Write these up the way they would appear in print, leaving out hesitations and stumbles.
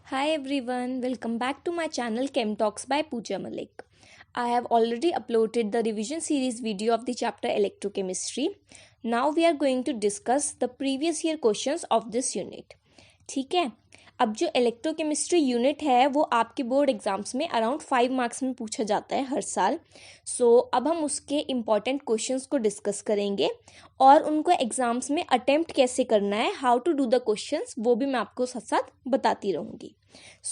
Hi everyone, welcome back to my channel Chem Talks by Pooja Malik. I have already uploaded the revision series video of the chapter Electrochemistry. Now we are going to discuss the previous year questions of this unit. ठीक है, अब जो electrochemistry unit है वो आपके board exams में around 5 marks में पूछा जाता है हर साल. अब हम उसके इम्पॉर्टेंट क्वेश्चंस को डिस्कस करेंगे और उनको एग्जाम्स में अटेम्प्ट कैसे करना है, how to do the questions, वो भी मैं आपको साथ साथ बताती रहूँगी.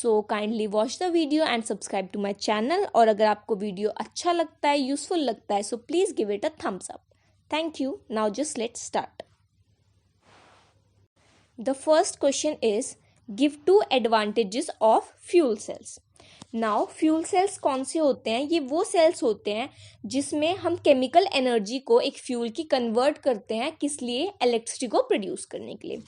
Kindly watch the video and subscribe to my channel. और अगर आपको वीडियो अच्छा लगता है, यूजफुल लगता है, so please give it a thumbs up. Thank you. Now just let's start. The first question is, give two advantages of fuel cells. Now fuel cells कौन से होते हैं? ये वो सेल्स होते हैं जिसमें हम केमिकल एनर्जी को एक फ्यूल की कन्वर्ट करते हैं. किस लिए? इलेक्ट्रिसिटी को प्रोड्यूस करने के लिए.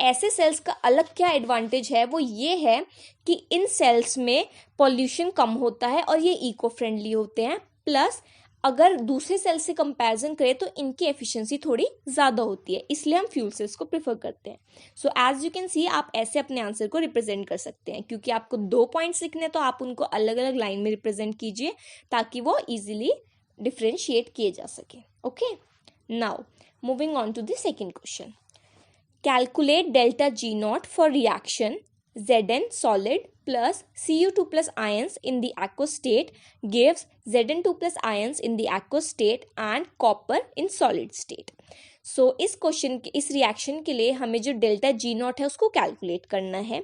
ऐसे सेल्स का अलग क्या एडवांटेज है? वो ये है कि इन सेल्स में पॉल्यूशन कम होता है और ये इको फ्रेंडली होते हैं. प्लस अगर दूसरे सेल से कंपैरिजन करें तो इनकी एफिशिएंसी थोड़ी ज़्यादा होती है, इसलिए हम फ्यूल सेल्स को प्रेफर करते हैं. एज यू कैन सी, आप ऐसे अपने आंसर को रिप्रेजेंट कर सकते हैं. क्योंकि आपको 2 पॉइंट्स लिखने, तो आप उनको अलग अलग लाइन में रिप्रेजेंट कीजिए ताकि वो इजीली डिफ्रेंशिएट किए जा सके. Okay, now moving on to the second question. Calculate delta G naught for reaction Zn solid plus Cu2 plus ions in the aqueous state gives Zn2 plus ions in the aqueous state and copper in solid state. इस question के, इस reaction के लिए हमें जो delta G not है उसको calculate करना है.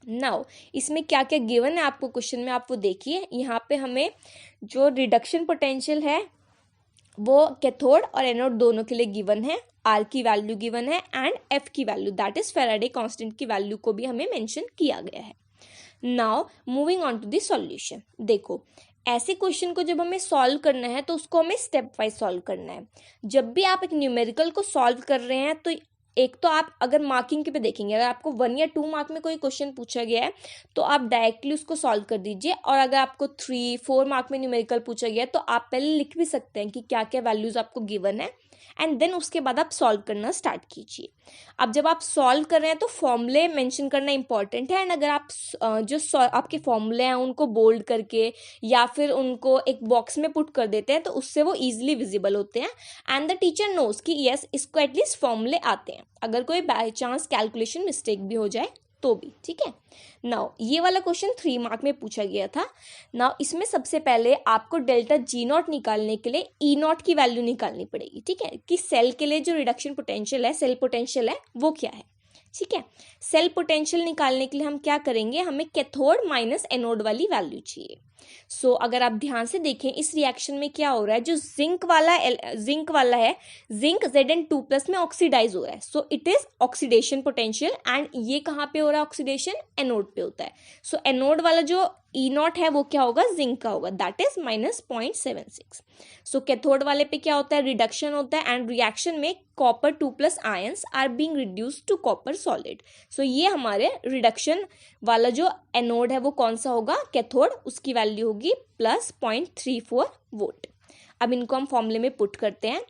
नाउ इसमें क्या क्या गिवन है आपको क्वेश्चन में, आप वो देखिए. यहाँ पे हमें जो रिडक्शन पोटेंशियल है वो कैथोड और एनोड दोनों के लिए गिवन है. आर की वैल्यू गिवन है एंड एफ की value, that is Faraday constant की वैल्यू को भी हमें मेंशन किया गया है. Now moving on to the solution. देखो, ऐसे क्वेश्चन को जब हमें सॉल्व करना है तो उसको हमें स्टेप वाइज सॉल्व करना है. जब भी आप एक न्यूमेरिकल को सॉल्व कर रहे हैं तो एक तो आप अगर मार्किंग के पे देखेंगे, अगर आपको 1 या 2 मार्क में कोई क्वेश्चन पूछा गया है तो आप डायरेक्टली उसको सॉल्व कर दीजिए. और अगर आपको 3-4 मार्क में न्यूमेरिकल पूछा गया है तो आप पहले लिख भी सकते हैं कि क्या क्या वैल्यूज आपको गिवन है एंड देन उसके बाद आप सॉल्व करना स्टार्ट कीजिए. अब जब आप सॉल्व कर रहे हैं तो फॉर्मूले मेंशन करना इंपॉर्टेंट है. एंड अगर आप जो आपके फॉर्मूले हैं उनको बोल्ड करके या फिर उनको एक बॉक्स में पुट कर देते हैं तो उससे वो इजीली विजिबल होते हैं एंड द टीचर नोज कि यस, इसको एटलीस्ट फॉर्मूले आते हैं, अगर कोई बाय चांस कैलकुलेशन मिस्टेक भी हो जाए तो भी. ठीक है. नाउ ये वाला क्वेश्चन 3 मार्क में पूछा गया था. नाउ इसमें सबसे पहले आपको डेल्टा जी नॉट निकालने के लिए ई नॉट की वैल्यू निकालनी पड़ेगी. ठीक है, कि सेल के लिए जो रिडक्शन पोटेंशियल है, सेल पोटेंशियल है, वो क्या है. ठीक है, सेल पोटेंशियल निकालने के लिए हम क्या करेंगे, हमें कैथोड माइनस एनोड वाली वैल्यू चाहिए. अगर आप ध्यान से देखें इस रिएक्शन में क्या हो रहा है, जो जिंक वाला है, जिंक Zn2 प्लस में ऑक्सीडाइज हो रहा है. It is oxidation potential and ये कहाँ पे हो रहा है ऑक्सीडेशन? एनोड पे होता है. एनोड वाला जो ई नॉट है वो क्या होगा? जिंक का होगा, दैट इज -0.76. कैथोड वाले पे क्या होता है? रिडक्शन होता है एंड रिएक्शन में copper 2 plus ions are being reduced to copper solid. ये हमारे रिडक्शन वाला जो एनोड है वो कौन सा होगा? कैथोड. उसकी वैल्यू होगी +0.34 वोल्ट. अब इनको हम फॉर्मूले में पुट करते हैं.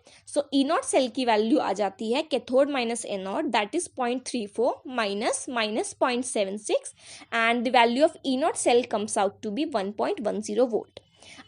ई नॉट सेल की वैल्यू आ जाती है cathode minus anode, that is 0.34 minus -0.76 and the value of E not cell comes out to be 1.10 volt.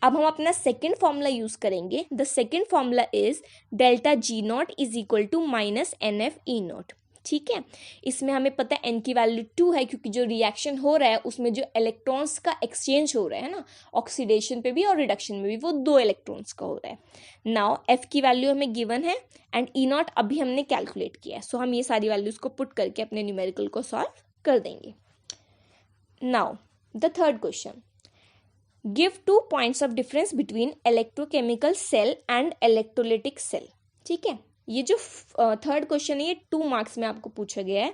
अब हम अपना सेकेंड फॉर्मूला यूज करेंगे. The second formula is delta G naught is equal to -NF E naught. ठीक है, इसमें हमें पता है एन की वैल्यू 2 है क्योंकि जो रिएक्शन हो रहा है उसमें जो इलेक्ट्रॉन्स का एक्सचेंज हो रहा है ना, ऑक्सीडेशन पे भी और रिडक्शन में भी, वो 2 इलेक्ट्रॉन्स का हो रहा है. नाउ एफ की वैल्यू हमें गिवन है एंड ई नॉट अभी हमने कैलकुलेट किया है. हम ये सारी वैल्यूज को पुट करके अपने न्यूमेरिकल को सॉल्व कर देंगे. Now the third question, give 2 points of difference between electrochemical cell and electrolytic cell. ठीक है, ये जो थर्ड क्वेश्चन है ये 2 मार्क्स में आपको पूछा गया है.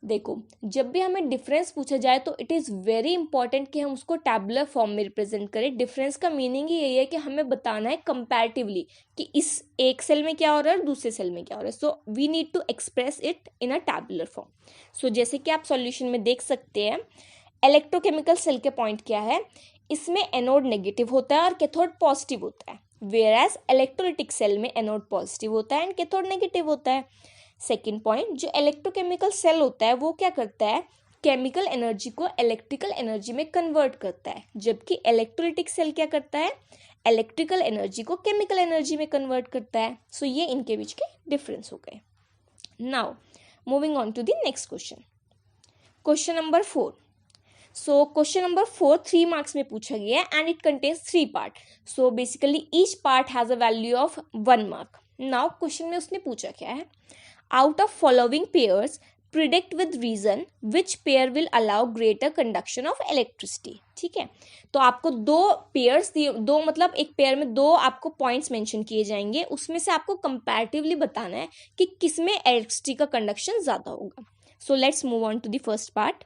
देखो, जब भी हमें डिफरेंस पूछा जाए तो इट इज़ वेरी इंपॉर्टेंट कि हम उसको टैबुलर फॉर्म में रिप्रेजेंट करें. डिफरेंस का मीनिंग ही यही है कि हमें बताना है कंपैरेटिवली कि इस एक सेल में क्या हो रहा है और दूसरे सेल में क्या हो रहा है. We need to express it in a tabular form. जैसे कि आप सॉल्यूशन में देख सकते हैं, इलेक्ट्रोकेमिकल सेल के पॉइंट क्या है, इसमें एनोड नेगेटिव होता है और कैथोड पॉजिटिव होता है. वेयरएज इलेक्ट्रोलिटिक सेल में एनोड पॉजिटिव होता है एंड कैथोड नेगेटिव होता है. सेकेंड पॉइंट, जो इलेक्ट्रोकेमिकल सेल होता है वो क्या करता है, केमिकल एनर्जी को इलेक्ट्रिकल एनर्जी में कन्वर्ट करता है, जबकि इलेक्ट्रोलाइटिक सेल क्या करता है, इलेक्ट्रिकल एनर्जी को केमिकल एनर्जी में कन्वर्ट करता है। सो ये इनके बीच के डिफरेंस हो गए। Now moving on to the next question, question number 4। So question number 4 3 marks में पूछा गया है and it contains 3 part. So basically each part has a value of 1 mark. Now question में उसने पूछा क्या है, out of following pairs predict with reason which pair will allow greater conduction of electricity. ठीक है, तो आपको दो पेयर्स दिए, दो मतलब एक पेयर में दो आपको पॉइंट्स मेंशन किए जाएंगे, उसमें से आपको कंपैरेटिवली बताना है कि किसमें इलेक्ट्रिसिटी का कंडक्शन ज्यादा होगा। So let's move on to the first part,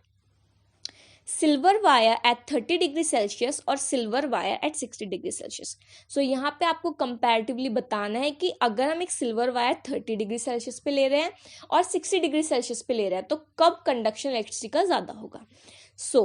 silver wire at 30 degree Celsius और silver wire at 60 degree Celsius. So यहाँ पे आपको कंपैरेटिवली बताना है कि अगर हम एक सिल्वर वायर 30 डिग्री सेल्सियस पे ले रहे हैं और 60 डिग्री सेल्सियस पे ले रहे हैं तो कब कंडक्शन इलेक्ट्रिसिटी का ज़्यादा होगा। सो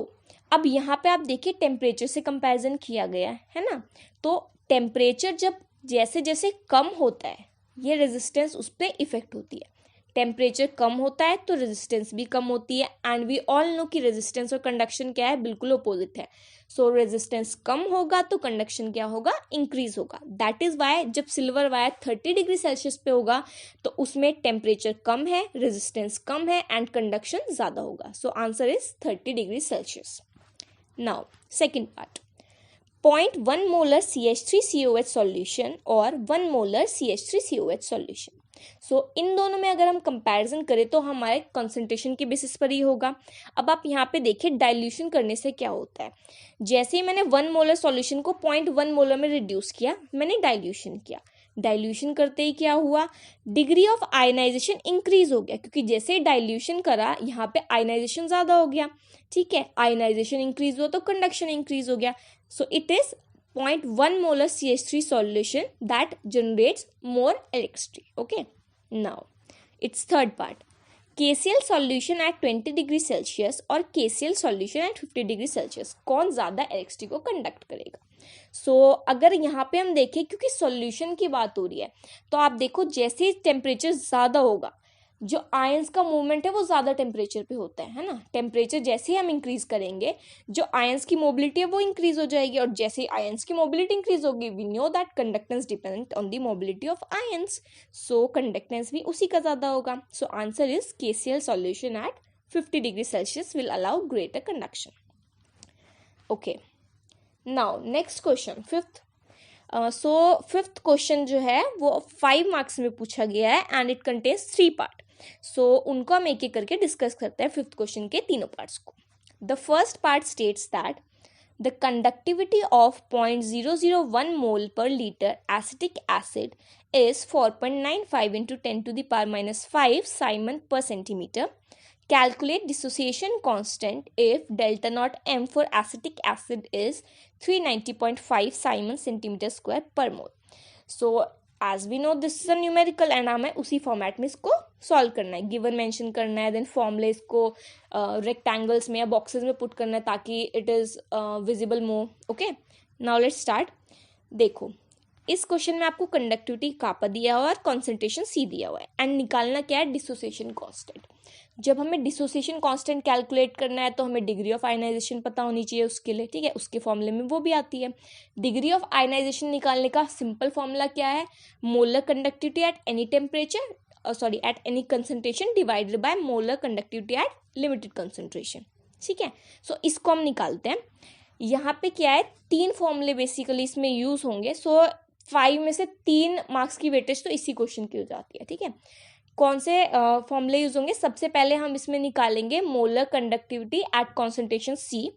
अब यहाँ पे आप देखिए टेम्परेचर से कंपैरिजन किया गया है ना, तो टेम्परेचर जब जैसे जैसे कम होता है ये रेजिस्टेंस उस पर इफेक्ट होती है। टेम्परेचर कम होता है तो रेजिस्टेंस भी कम होती है, एंड वी ऑल नो कि रेजिस्टेंस और कंडक्शन क्या है, बिल्कुल अपोजिट है। सो रेजिस्टेंस कम होगा तो कंडक्शन क्या होगा, इंक्रीज होगा। दैट इज वाई जब सिल्वर वायर 30 डिग्री सेल्सियस पे होगा तो उसमें टेम्परेचर कम है, रेजिस्टेंस कम है एंड कंडक्शन ज्यादा होगा। So answer is 30 degree Celsius. Now second part, 0.1 molar CH3COH solution और 1 मोलर CH3COH सॉल्यूशन। सो इन दोनों में अगर हम कंपैरिजन करें तो हमारे कंसंट्रेशन के बेसिस पर ही होगा। अब आप यहाँ पे देखिए डाइल्यूशन करने से क्या होता है, जैसे ही मैंने 1 मोलर सॉल्यूशन को 0.1 मोलर में रिड्यूस किया, मैंने डाइल्यूशन किया। डाइल्यूशन करते ही क्या हुआ, डिग्री ऑफ आयनाइजेशन इंक्रीज हो गया, क्योंकि जैसे ही डाइल्यूशन करा यहाँ पे आयनाइजेशन ज़्यादा हो गया। ठीक है, आयनाइजेशन इंक्रीज हुआ तो कंडक्शन इंक्रीज हो गया। So it is 0.1 molar CH3 solution that generates more electricity. Okay, now its third part, KCl solution at 20 degree Celsius और KCl solution at 50 degree Celsius, कौन ज़्यादा इलेक्ट्रिसिटी को कंडक्ट करेगा। सो अगर यहाँ पे हम देखें, क्योंकि सॉल्यूशन की बात हो रही है, तो आप देखो जैसे ही टेम्परेचर ज़्यादा होगा जो आयंस का मूवमेंट है वो ज़्यादा टेम्परेचर पे होता है ना। टेम्परेचर जैसे ही हम इंक्रीज करेंगे जो आयंस की मोबिलिटी है वो इंक्रीज हो जाएगी, और जैसे ही आयंस की मोबिलिटी इंक्रीज होगी we know that conductance depend on the mobility of ions, so conductance भी उसी का ज़्यादा होगा। So answer is KCl solution at 50 degree Celsius will allow greater conduction. Okay, now next question fifth. So fifth question जो है वो 5 marks में पूछा गया है एंड इट कंटेन्स 3 पार्ट। सो उनको हम एक एक करके डिस्कस करते हैं फिफ्थ क्वेश्चन के तीनों पार्ट्स को। The first part states that the conductivity of 0.001 मोल पर litre acetic acid is 4.95 into 10 to the power -5 Simon per centimeter. Calculate dissociation constant if delta naught m for acetic acid is 390.5 Simon centimeter square per mole. So as we know this is a numerical and हमें उसी format में इसको solve करना है, given mention करना है, then फॉर्मूले इसको रेक्टेंगल्स में या बॉक्सेस में पुट करना है ताकि it is visible more. Okay, now let's start. देखो इस क्वेश्चन में आपको कंडक्टिविटी कापा दिया हुआ है और कॉन्सेंट्रेशन सी दिया हुआ है एंड निकालना क्या है, डिसोसिएशन कांस्टेंट। जब हमें डिसोसिएशन कांस्टेंट कैलकुलेट करना है तो हमें डिग्री ऑफ आयनाइजेशन पता होनी चाहिए उसके लिए। ठीक है, उसके फॉर्मूले में वो भी आती है। डिग्री ऑफ आयनाइजेशन निकालने का सिंपल फॉर्मूला क्या है, molar conductivity at any temperature at any concentration divided by molar conductivity eight limited concentration. ठीक है, सो इसको हम निकालते हैं। यहाँ पे क्या है, 3 फॉर्मूले बेसिकली इसमें यूज होंगे। सो 5 में से 3 मार्क्स की वेटेज तो इसी क्वेश्चन की हो जाती है। ठीक है, कौन से फॉर्मूले यूज होंगे, सबसे पहले हम इसमें निकालेंगे molar conductivity at concentration C।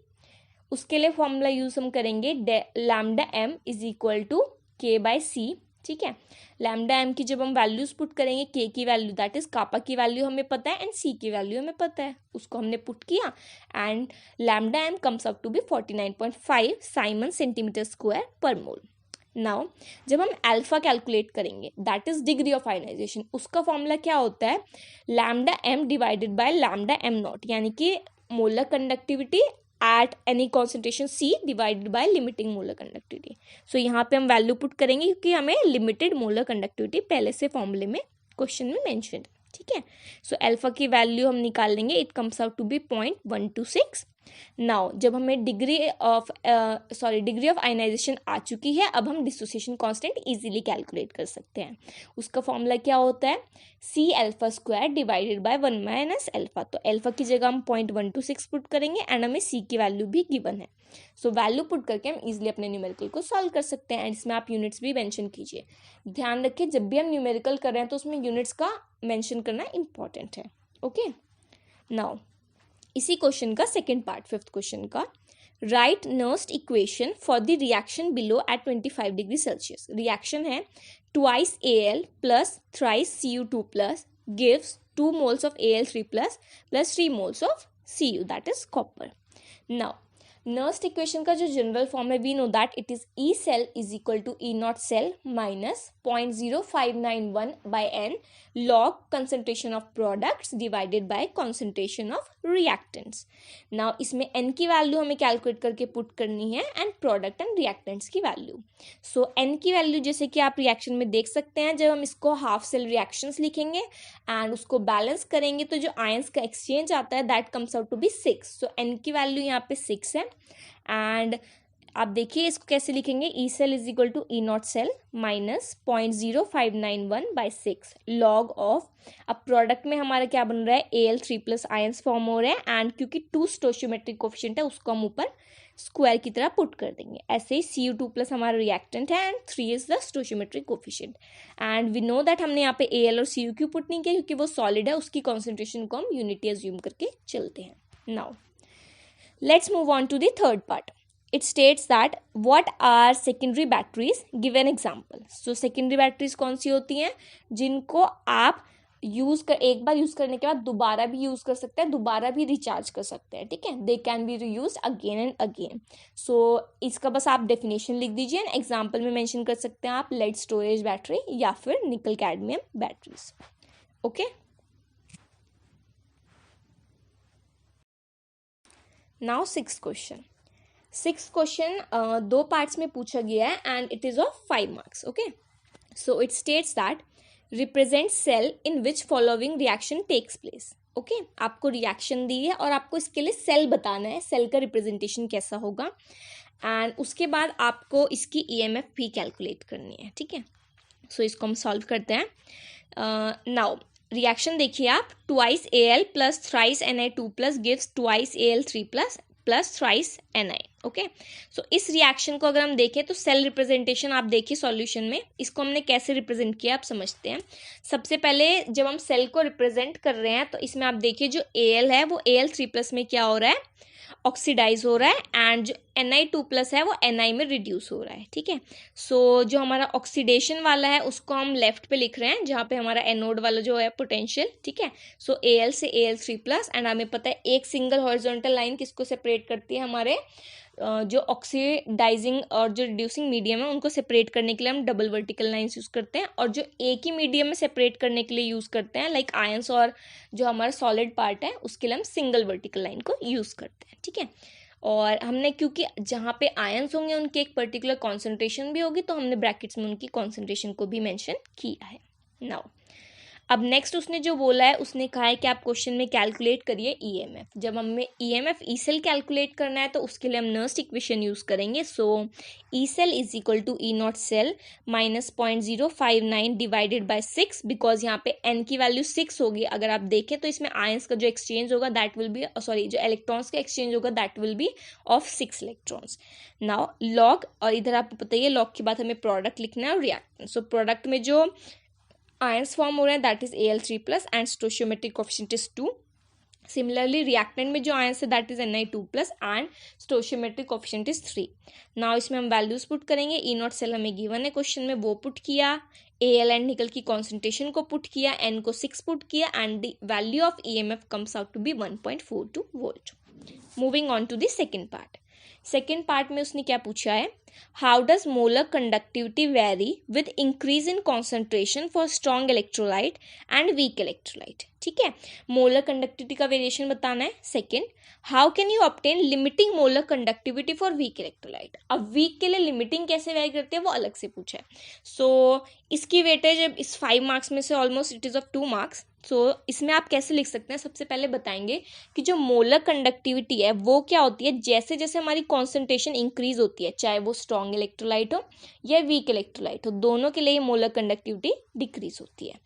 उसके लिए फॉर्मूला यूज हम करेंगे lambda m is equal to K/C। ठीक है, लैम्डा m की जब हम वैल्यूज पुट करेंगे, K की वैल्यू दैट इज कापा की वैल्यू हमें पता है एंड C की वैल्यू हमें पता है, उसको हमने पुट किया and lambda m comes up to be 49.5 siemens centimetre square per mole. Now जब हम अल्फा कैलकुलेट करेंगे that is degree of ionisation, उसका फॉर्मूला क्या होता है, lambda m divided by lambda m nought, यानी कि molar conductivity at any concentration C divided by limiting molar conductivity. So यहाँ पे हम वैल्यू पुट करेंगे क्योंकि हमें लिमिटेड मोलर कंडक्टिविटी पहले से फॉर्मूले में क्वेश्चन में मेंशन है। ठीक है। ठीक है। सो अल्फा की वैल्यू हम निकाल लेंगे, it comes out to be 0.126। Now जब हमें डिग्री ऑफ आयनाइजेशन आ चुकी है, अब हम डिसोसिएशन कांस्टेंट इजीली कैलकुलेट कर सकते हैं। उसका फॉर्मूला क्या होता है, C alpha square divided by 1 minus alpha. तो अल्फा की जगह हम 0.126 पुट करेंगे एंड हमें सी की वैल्यू भी गिवन है। सो वैल्यू पुट करके हम इजीली अपने न्यूमेरिकल को सॉल्व कर सकते हैं। एंड इसमें आप यूनिट्स भी मेंशन कीजिए। ध्यान रखिए जब भी हम न्यूमेरिकल कर रहे हैं तो उसमें यूनिट्स का मेंशन करना इंपॉर्टेंट है। ओके, नाउ इसी क्वेश्चन का सेकेंड पार्ट, फिफ्थ क्वेश्चन का, write Nernst equation for the reaction below at 25 degree Celsius. Reaction है twice Al plus thrice Cu2 plus gives 2 moles of Al3 plus 3 moles of Cu, that is copper. Now Nernst equation का जो general form है, we know that it is E cell is equal to E not cell minus 0.0591 by n log concentration of products divided by concentration of reactants. Now इसमें n की value हमें calculate करके put करनी है and product and reactants की value. So n की value जैसे कि आप रिएक्शन में देख सकते हैं, जब हम इसको हाफ सेल रिएक्शंस लिखेंगे एंड उसको बैलेंस करेंगे तो जो आयंस का एक्सचेंज आता है that comes out to be 6। So n की वैल्यू यहाँ पे 6 है। एंड आप देखिए इसको कैसे लिखेंगे, E cell is equal to E not cell minus 0.0591 by 6 log of, अब प्रोडक्ट में हमारा क्या बन रहा है, Al3 प्लस आयंस फॉर्म हो रहे हैं एंड क्योंकि 2 स्टोशियोमेट्रिक कोफिशिएंट है उसको हम ऊपर स्क्वायर की तरह पुट कर देंगे। ऐसे ही Cu2 प्लस हमारा रिएक्टेंट है and 3 is the stoichiometric coefficient. And we know that हमने यहाँ पे Al और Cu क्यों पुट नहीं किया, क्योंकि वो सॉलिड है, उसकी कॉन्सेंट्रेशन को हम यूनिटी एज्यूम करके चलते हैं। Now let's move on to the third part. It states that what are secondary batteries? Give an example. So secondary batteries कौन सी होती हैं, जिनको आप एक बार यूज करने के बाद दोबारा भी यूज कर सकते हैं, दोबारा भी रिचार्ज कर सकते हैं, ठीक है। They can be reused again and again. So इसका बस आप डेफिनेशन लिख दीजिए एंड एग्जाम्पल में मेंशन कर सकते हैं आप लेड स्टोरेज बैटरी या फिर nickel cadmium batteries. Okay, now sixth question 2 parts में पूछा गया है and it is of 5 marks. Okay, so it states that represent cell in which following reaction takes place. Okay, आपको रिएक्शन दी है और आपको इसके लिए सेल बताना है, सेल का रिप्रेजेंटेशन कैसा होगा एंड उसके बाद आपको इसकी EMF भी कैलकुलेट करनी है, ठीक है। सो इसको हम सॉल्व करते हैं। नाउ रिएक्शन देखिए आप, twice Al plus thrice Na2 plus gives twice Al3 plus thrice Na। Okay, so इस रिएक्शन को अगर हम देखें तो सेल रिप्रेजेंटेशन आप देखिए सॉल्यूशन में, इसको हमने कैसे रिप्रेजेंट किया आप समझते हैं। सबसे पहले जब हम सेल को रिप्रेजेंट कर रहे हैं तो इसमें आप देखिए जो Al है वो Al3 प्लस में क्या हो रहा है, ऑक्सीडाइज हो रहा है एंड जो Na2 प्लस है वो Na में रिड्यूस हो रहा है, ठीक है। सो जो हमारा ऑक्सीडेशन वाला है उसको हम लेफ्ट पे लिख रहे हैं, जहाँ पे हमारा एनोड वाला जो है पोटेंशियल, ठीक है। सो Al से Al3 प्लस एंड हमें पता है एक सिंगल हॉरिजॉन्टल लाइन किसको सेपरेट करती है, हमारे जो ऑक्सीडाइजिंग और जो रिड्यूसिंग मीडियम है उनको सेपरेट करने के लिए हम डबल वर्टिकल लाइंस यूज़ करते हैं, और जो एक ही मीडियम में सेपरेट करने के लिए यूज़ करते हैं लाइक आयंस और जो हमारा सॉलिड पार्ट है उसके लिए हम सिंगल वर्टिकल लाइन को यूज़ करते हैं, ठीक है। और हमने क्योंकि जहाँ पे आयंस होंगे उनकी एक पर्टिकुलर कॉन्सेंट्रेशन भी होगी तो हमने ब्रैकेट्स में उनकी कॉन्सेंट्रेशन को भी मेंशन किया है। नाउ अब नेक्स्ट उसने जो बोला है, उसने कहा है कि आप क्वेश्चन में कैलकुलेट करिए EMF। जब हमें EMF ई सेल कैलकुलेट करना है तो उसके लिए हम नर्स्ट इक्वेशन यूज़ करेंगे। So E cell is equal to E not cell minus 0.059 divided by 6, because यहाँ पे n की वैल्यू 6 होगी। अगर आप देखें तो इसमें आयंस का जो एक्सचेंज होगा दैट विल बी जो इलेक्ट्रॉन्स का एक्सचेंज होगा that will be of 6 electrons. Now log, और इधर आपको पता ही है लॉग के बाद हमें प्रोडक्ट लिखना है और रिएक्टेंट। सो प्रोडक्ट में जो आयंस फॉर्म हो रहे हैं that is Al3 plus and stoichiometric coefficient is 2। Similarly reactant में जो आयंस है that is Na2 plus and stoichiometric coefficient is 3। Now इसमें हम वैल्यूज पुट करेंगे, ई नॉट सेल हमें गिवन है क्वेश्चन में वो पुट किया, Al एंड निकल की कॉन्सेंट्रेशन को पुट किया, n को 6 पुट किया and the value of EMF comes out to be 1.42 volt. Moving on to the second part में उसने क्या पूछा है, how does molar conductivity vary with increase in concentration for strong electrolyte and weak electrolyte, ठीक है। Molar conductivity का variation बताना है। Second, how can you obtain limiting molar conductivity for weak electrolyte. अब वीक के लिए लिमिटिंग कैसे very करते हैं वो अलग से पूछा है। सो इसकी वेटेज इस 5 मार्क्स में से almost it is of 2 marks. So इसमें आप कैसे लिख सकते हैं, सबसे पहले बताएंगे कि जो मोलर कंडक्टिविटी है वो क्या होती है। जैसे जैसे हमारी कॉन्सेंट्रेशन इंक्रीज होती है, चाहे वो स्ट्रॉन्ग इलेक्ट्रोलाइट हो या वीक इलेक्ट्रोलाइट हो, दोनों के लिए मोलर कंडक्टिविटी डिक्रीज होती है।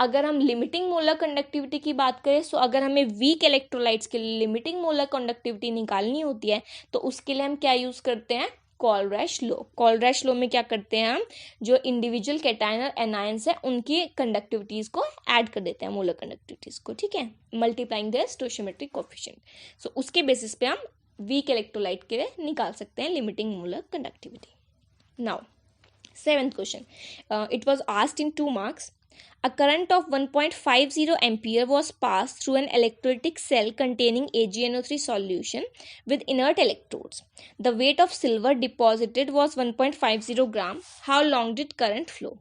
अगर हम लिमिटिंग मोलर कंडक्टिविटी की बात करें, सो अगर हमें वीक इलेक्ट्रोलाइट्स के लिए लिमिटिंग मोलर कंडक्टिविटी निकालनी होती है तो उसके लिए हम क्या यूज़ करते हैं, कॉलरैश लॉ। कॉलरैश लॉ में क्या करते हैं हम, जो इंडिविजुअल कैटायन और एनायंस है उनकी कंडक्टिविटीज को ऐड कर देते हैं मोलर कंडक्टिविटीज को, ठीक है, मल्टीप्लाइंग देयर स्टोइचियोमेट्रिक कोएफिशिएंट। सो उसके बेसिस पे हम वीक इलेक्ट्रोलाइट के लिए निकाल सकते हैं limiting molar conductivity. Now 7th question, it was asked in 2 marks. A current of 1.50 ampere was passed through an electrolytic cell containing AgNO3 solution with inert electrodes. The weight of silver deposited was 1.50 gram. How long did current flow?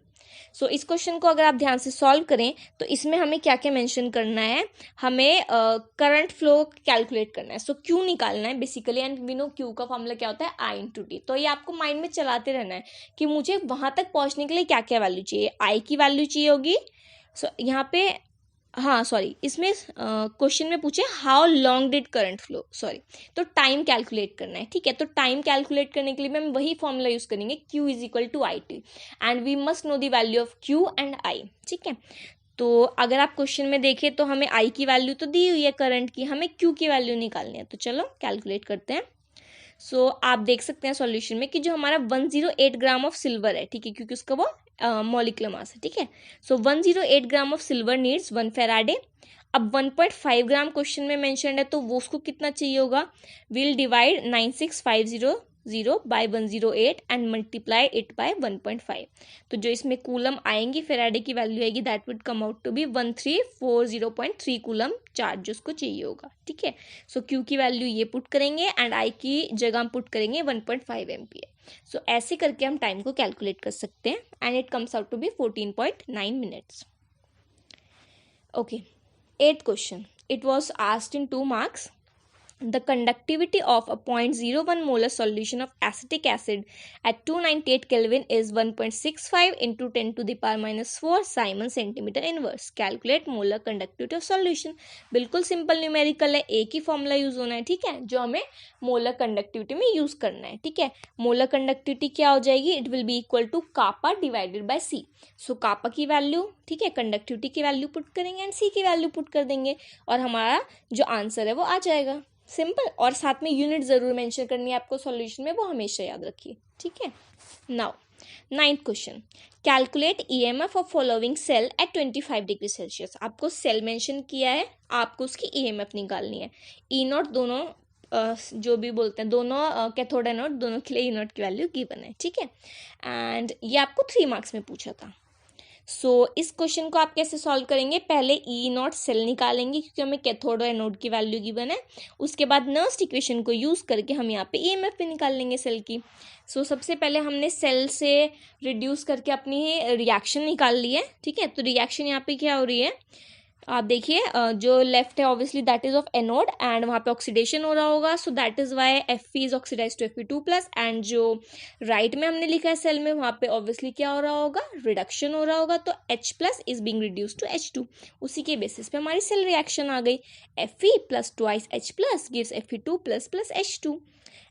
सो इस question को अगर आप ध्यान से solve करें तो इसमें हमें क्या क्या मेंशन करना है, हमें करंट फ्लो कैलकुलेट करना है। सो क्यू निकालना है basically, and we know Q का फॉर्मूला क्या होता है, आई इंटू टी। तो ये आपको माइंड में चलाते रहना है कि मुझे वहां तक पहुंचने के लिए क्या क्या वैल्यू चाहिए। आई की वैल्यू चाहिए होगी, सो यहाँ पे हाँ सॉरी, इसमें क्वेश्चन में पूछे how long did current flow, sorry, तो टाइम कैलकुलेट करना है, ठीक है। तो टाइम कैलकुलेट करने के लिए हम वही फॉर्मूला यूज करेंगे, Q is equal to I T, and we must know the value of Q and I, ठीक है। तो अगर आप क्वेश्चन में देखें तो हमें I की वैल्यू तो दी हुई है करंट की, हमें Q की वैल्यू निकालनी है। तो चलो कैलकुलेट करते हैं। सो आप देख सकते हैं सॉल्यूशन में कि जो हमारा 108 ग्राम ऑफ सिल्वर है, ठीक है, क्योंकि उसका वो मॉलिक्यूलर मास है, ठीक है। सो 108 gram of silver needs 1 Faraday. अब 1.5 ग्राम क्वेश्चन में मेंशन्ड है तो वो उसको कितना चाहिए होगा, will divide 96500 by 108 and multiply it by 1.5। तो जो इसमें कूलम आएंगी, फेराडे की वैल्यू आएगी, that would come out to be 1340.3 coulomb charge जो उसको चाहिए होगा, ठीक है। सो क्यू की वैल्यू ये पुट करेंगे एंड आई की जगह हम पुट करेंगे 1.5 एम्पियर। सो ऐसे करके हम टाइम को कैलकुलेट कर सकते हैं and it comes out to be 14.9 minutes. Okay, 8th question, it was asked in 2 marks. The conductivity of a 0.01 molar solution of acetic acid at 298 Kelvin is 1.65 into 10 to the power minus 4 Simon centimeter inverse. Calculate molar conductivity of solution. बिल्कुल simple numerical है, एक ही formula use होना है, ठीक है, जो हमें molar conductivity में यूज करना है, ठीक है। मोलर कंडक्टिविटी क्या हो जाएगी, it will be equal to kappa divided by C. So kappa की वैल्यू, ठीक है, कंडक्टिविटी की वैल्यू पुट करेंगे एंड सी की वैल्यू पुट कर देंगे और हमारा जो आंसर है वो आ जाएगा। सिंपल, और साथ में यूनिट जरूर मेंशन करनी है आपको सॉल्यूशन में, वो हमेशा याद रखिए, ठीक है। Now 9th question, calculate EMF of following cell at 25 degree Celsius. आपको सेल मेंशन किया है, आपको उसकी ईएमएफ निकालनी है। ई नॉट दोनों जो भी बोलते हैं, दोनों कैथोड एनोड दोनों के लिए ई नॉट की वैल्यू गिवन है, ठीक है। एंड ये आपको 3 मार्क्स में पूछा था। सो इस क्वेश्चन को आप कैसे सॉल्व करेंगे, पहले ई नॉट सेल निकालेंगे क्योंकि हमें कैथोड और एनोड की वैल्यू गिवन है। उसके बाद नर्स्ट इक्वेशन को यूज करके हम यहाँ पे ईएमएफ भी निकाल लेंगे सेल की। सो सबसे पहले हमने सेल से रिड्यूस करके अपनी रिएक्शन निकाल ली है, ठीक है। तो रिएक्शन यहाँ पे क्या हो रही है, आप देखिए, जो लेफ्ट है obviously that is of anode and वहाँ पे ऑक्सीडेशन हो रहा होगा, so that is why Fe is oxidise to Fe2+, and जो राइट में हमने लिखा है सेल में वहाँ पे ऑब्वियसली क्या हो रहा होगा, रिडक्शन हो रहा होगा, तो H+ is being reduce to H2। उसी के बेसिस पे हमारी सेल रिएक्शन आ गई, Fe + 2 H+ gives Fe2++ H2।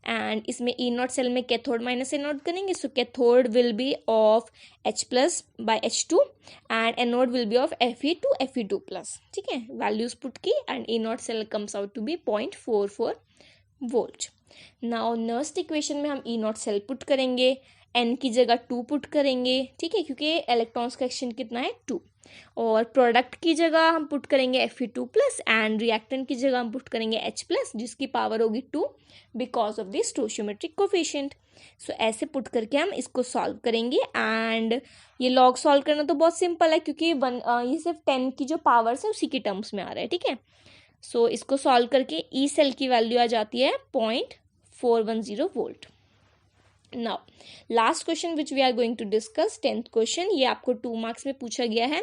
And इसमें ई नॉट सेल में कैथोड माइनस एनोड करेंगे, so cathode will be of H+ by H2 and anode will be of Fe to Fe2+, ठीक है। Values put की and E not cell comes out to be 0.44 volt. Now Nernst equation में हम E not cell put करेंगे, n की जगह 2 put करेंगे, ठीक है, क्योंकि इलेक्ट्रॉन्स का एक्सचेंज कितना है 2, और प्रोडक्ट की जगह हम पुट करेंगे Fe2+ एंड रिएक्टेंट की जगह हम पुट करेंगे H+ जिसकी पावर होगी 2 बिकॉज ऑफ द स्टोइचियोमेट्रिक कोफिशिएंट। सो ऐसे पुट करके हम इसको सॉल्व करेंगे एंड ये लॉग सॉल्व करना तो बहुत सिंपल है क्योंकि ये सिर्फ 10 की जो पावर्स है उसी की टर्म्स में आ रहा है, ठीक है। सो इसको सॉल्व करके ई सेल की वैल्यू आ जाती है 0.410 volt. Now last question which we are going to discuss, 10th question, ये आपको 2 मार्क्स में पूछा गया है।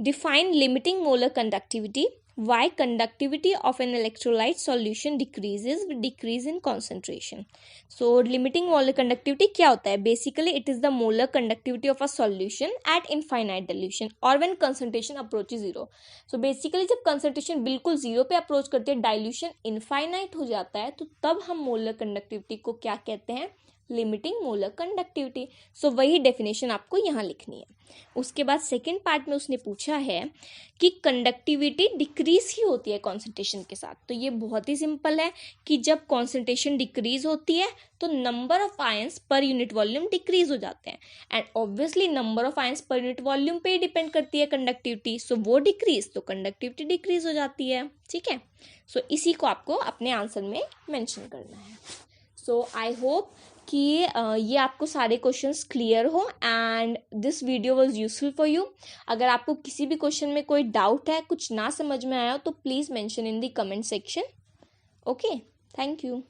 Define limiting molar conductivity. Why conductivity of an electrolyte solution decreases with decrease in concentration. So limiting molar conductivity क्या होता है? Basically it is the molar conductivity of a solution at infinite dilution or when concentration approaches zero. So basically जब concentration बिल्कुल zero पे approach करती है, dilution infinite हो जाता है, तो तब हम molar conductivity को क्या कहते हैं? Limiting molar conductivity. सो वही डेफिनेशन आपको यहाँ लिखनी है. उसके बाद सेकेंड पार्ट में उसने पूछा है कि कंडक्टिविटी डिक्रीज ही होती है कॉन्सेंट्रेशन के साथ. तो ये बहुत ही सिंपल है कि जब कॉन्सेंट्रेशन डिक्रीज होती है तो number of ions per unit volume decrease हो जाते हैं. And obviously number of ions per unit volume पे ही डिपेंड करती है कंडक्टिविटी. सो वो डिक्रीज तो कंडक्टिविटी डिक्रीज हो जाती है. ठीक है. सो इसी को आपको अपने आंसर में मेंशन करना है. सो आई होप कि ये आपको सारे क्वेश्चंस क्लियर हो and this video was useful for you. अगर आपको किसी भी क्वेश्चन में कोई डाउट है, कुछ ना समझ में आया हो, तो please mention in the comment section. Okay, thank you.